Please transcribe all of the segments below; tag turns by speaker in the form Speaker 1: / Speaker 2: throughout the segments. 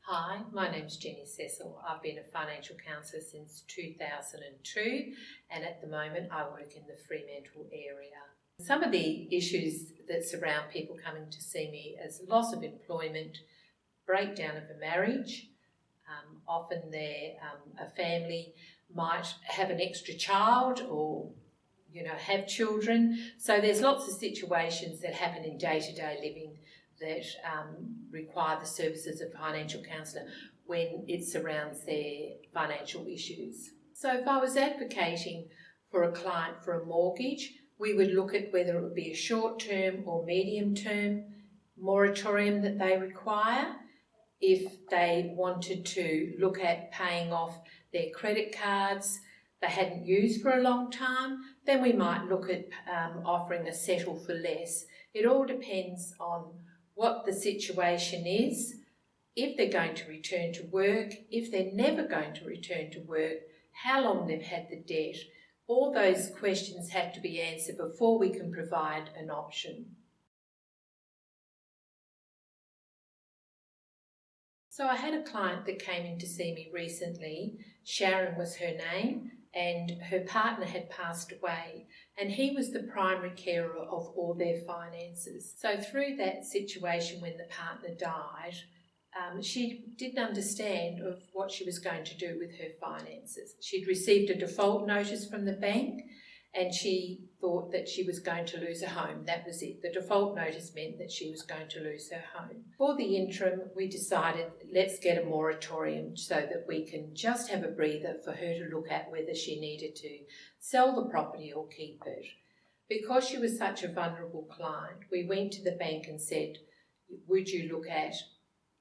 Speaker 1: Hi, my name's Jenny Cecil. I've been a financial counsellor since 2002 and at the moment I work in the Fremantle area. Some of the issues that surround people coming to see me is loss of employment, breakdown of a marriage. Often a family might have an extra child or have children. So there's lots of situations that happen in day-to-day living that require the services of a financial counsellor when it surrounds their financial issues. So if I was advocating for a client for a mortgage, we would look at whether it would be a short-term or medium-term moratorium that they require. If they wanted to look at paying off their credit cards they hadn't used for a long time, then we might look at offering a settle for less. It all depends on what the situation is, if they're going to return to work, if they're never going to return to work, how long they've had the debt. All those questions have to be answered before we can provide an option. So I had a client that came in to see me recently. Sharon was her name, and her partner had passed away, and he was the primary carer of all their finances. So through that situation when the partner died, she didn't understand of what she was going to do with her finances. She'd received a default notice from the bank and she thought that she was going to lose her home. That was it. The default notice meant that she was going to lose her home. For the interim, we decided let's get a moratorium so that we can just have a breather for her to look at whether she needed to sell the property or keep it. Because she was such a vulnerable client, we went to the bank and said, would you look at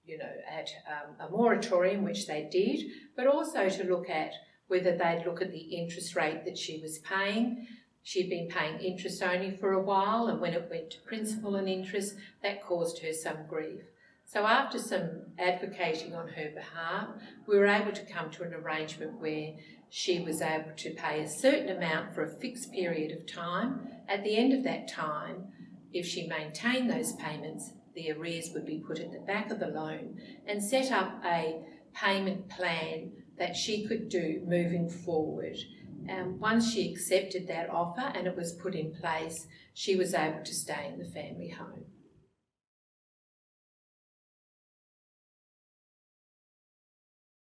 Speaker 1: a moratorium, which they did, but also to look at whether they'd look at the interest rate that she was paying. She'd been paying interest only for a while, and when it went to principal and interest, that caused her some grief. So after some advocating on her behalf, we were able to come to an arrangement where she was able to pay a certain amount for a fixed period of time. At the end of that time, if she maintained those payments, the arrears would be put at the back of the loan and set up a payment plan that she could do moving forward. Once she accepted that offer and it was put in place, she was able to stay in the family home.